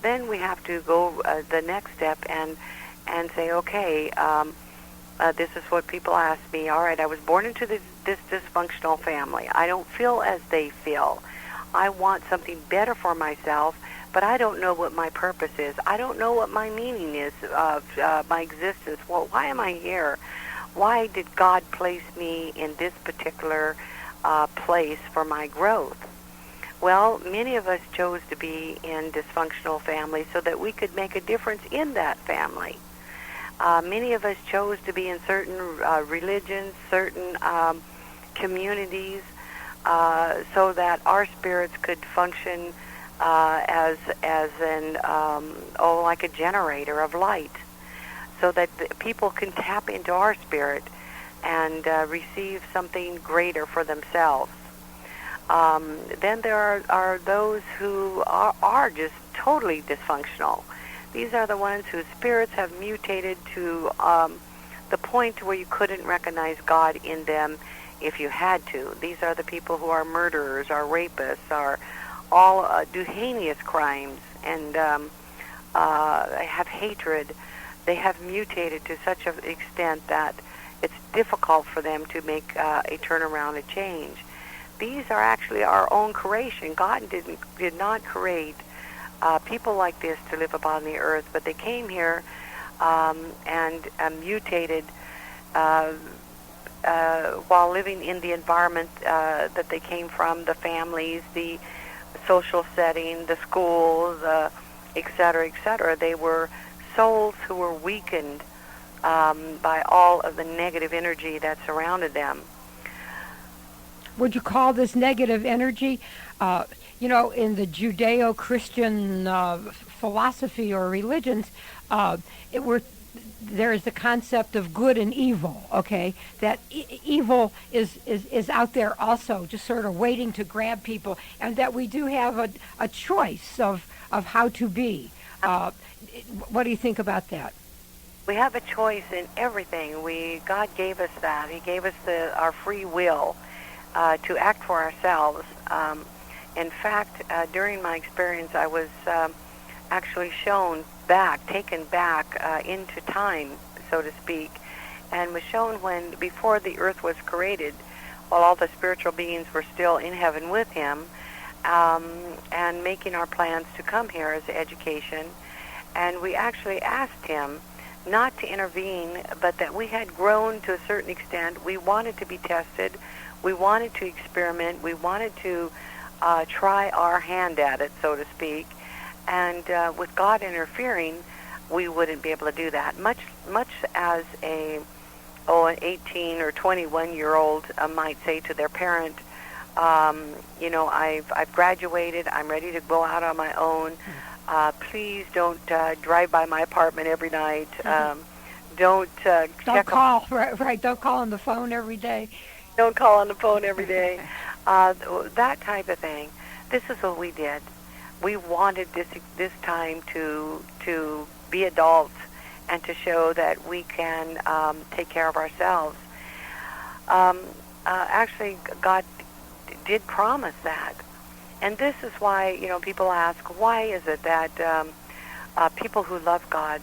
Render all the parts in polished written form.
then we have to go the next step and say, okay, this is what people ask me. All right, I was born into this dysfunctional family. I don't feel as they feel. I want something better for myself, but I don't know what my purpose is. I don't know what my meaning is of my existence. Well, why am I here? Why did God place me in this particular place for my growth? Well, many of us chose to be in dysfunctional families so that we could make a difference in that family. Many of us chose to be in certain religions, certain communities, so that our spirits could function as an like a generator of light, so that people can tap into our spirit and receive something greater for themselves. Then there are those who are just totally dysfunctional. These are the ones whose spirits have mutated to the point where you couldn't recognize God in them if you had to. These are the people who are murderers, are rapists, are all do heinous crimes and have hatred. They have mutated to such an extent that it's difficult for them to make a turnaround, a change. These are actually our own creation. God did not create people like this to live upon the earth, but they came here and mutated while living in the environment that they came from, the families, the social setting, the schools, et cetera, et cetera. They were souls who were weakened by all of the negative energy that surrounded them. Would you call this negative energy? In the Judeo-Christian philosophy or religions, there is the concept of good and evil, okay? That evil is out there also, just sort of waiting to grab people, and that we do have a choice of how to be. What do you think about that? We have a choice in everything. God gave us that. He gave us our free will to act for ourselves. In fact, during my experience, I was actually taken back into time, so to speak, and was shown before the earth was created, while all the spiritual beings were still in heaven with him, and making our plans to come here as education. And we actually asked him not to intervene, but that we had grown to a certain extent. We wanted to be tested. We wanted to experiment. We wanted to try our hand at it, so to speak. And with God interfering, we wouldn't be able to do that. Much as an 18 or 21-year-old might say to their parent, I've graduated. I'm ready to go out on my own. Please don't drive by my apartment every night. Don't call. Right. Don't call on the phone every day. Don't call on the phone every day. That type of thing. This is what we did. We wanted this time to be adults and to show that we can take care of ourselves. Actually, God did promise that. And this is why, people ask, why is it that people who love God,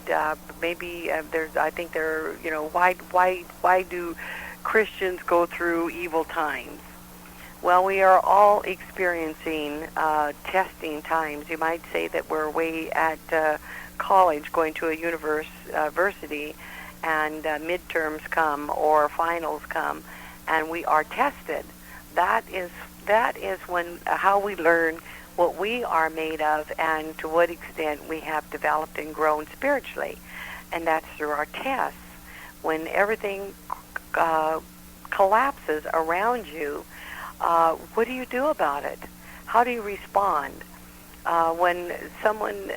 why do Christians go through evil times? Well, we are all experiencing testing times. You might say that we're away at college going to a university, and midterms come or finals come, and we are tested. That is when how we learn what we are made of and to what extent we have developed and grown spiritually, and that's through our tests. When everything collapses around you, what do you do about it? How do you respond? When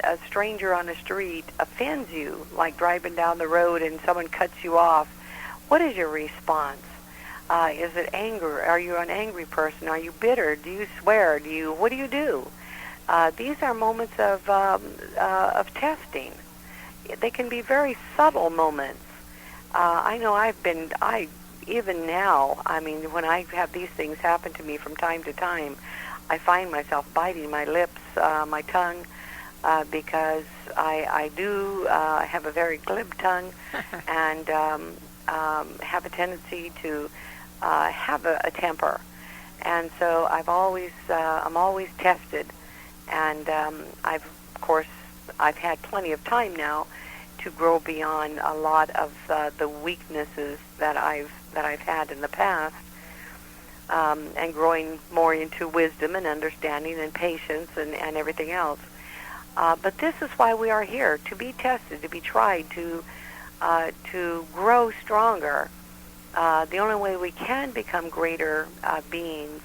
a stranger on the street, offends you, like driving down the road and someone cuts you off, what is your response? Is it anger? Are you an angry person? Are you bitter? Do you swear? What do you do? These are moments of testing. They can be very subtle moments. I know even now, when I have these things happen to me from time to time, I find myself biting my lips, my tongue, because I do have a very glib tongue and have a tendency to have a temper. And so I'm always tested, and of course, I've had plenty of time now to grow beyond a lot of the weaknesses that I've had in the past, and growing more into wisdom and understanding and patience and everything else. But this is why we are here, to be tested, to be tried, to grow stronger. The only way we can become greater beings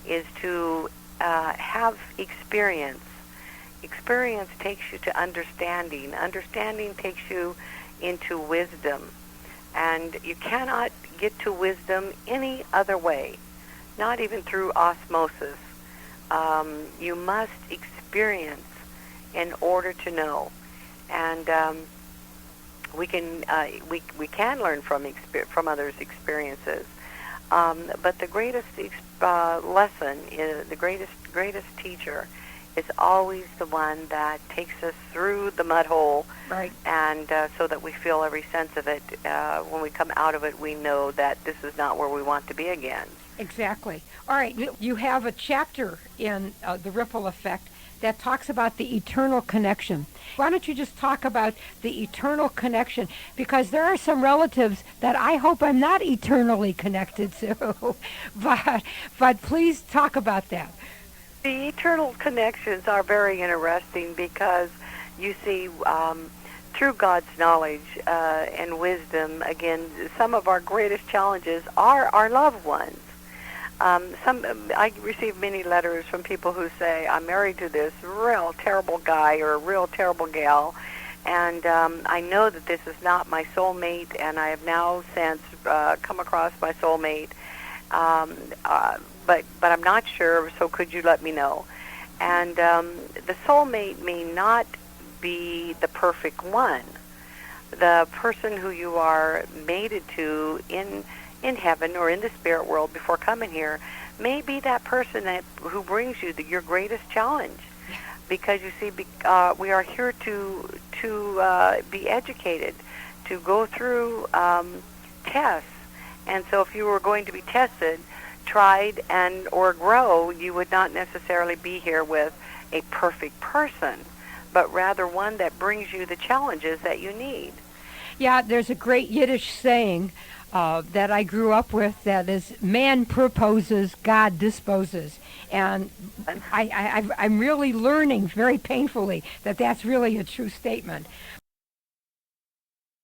is to have experience. Experience takes you to understanding. Understanding takes you into wisdom. And you cannot get to wisdom any other way, not even through osmosis. You must experience in order to know. And we can learn from others' experiences. But the greatest lesson is the greatest teacher is always the one that takes us through the mud hole, Right. and so that we feel every sense of it. When we come out of it, we know that this is not where we want to be again. Exactly. All right. You have a chapter in The Ripple Effect that talks about the eternal connection. Why don't you just talk about the eternal connection? Because there are some relatives that I hope I'm not eternally connected to. but please talk about that. The eternal connections are very interesting because, you see, through God's knowledge and wisdom, again, some of our greatest challenges are our loved ones. I receive many letters from people who say, I'm married to this real terrible guy or a real terrible gal, and I know that this is not my soulmate, and I have now since come across my soulmate, but I'm not sure, so could you let me know? And the soulmate may not be the perfect one. The person who you are mated to in heaven or in the spirit world before coming here may be that person who brings you your greatest challenge. Because you see, we are here to be educated, to go through tests. And so if you were going to be tested, tried, and or grow, you would not necessarily be here with a perfect person, but rather one that brings you the challenges that you need. Yeah, there's a great Yiddish saying that I grew up with that is, man proposes, God disposes. And I'm really learning very painfully that that's really a true statement.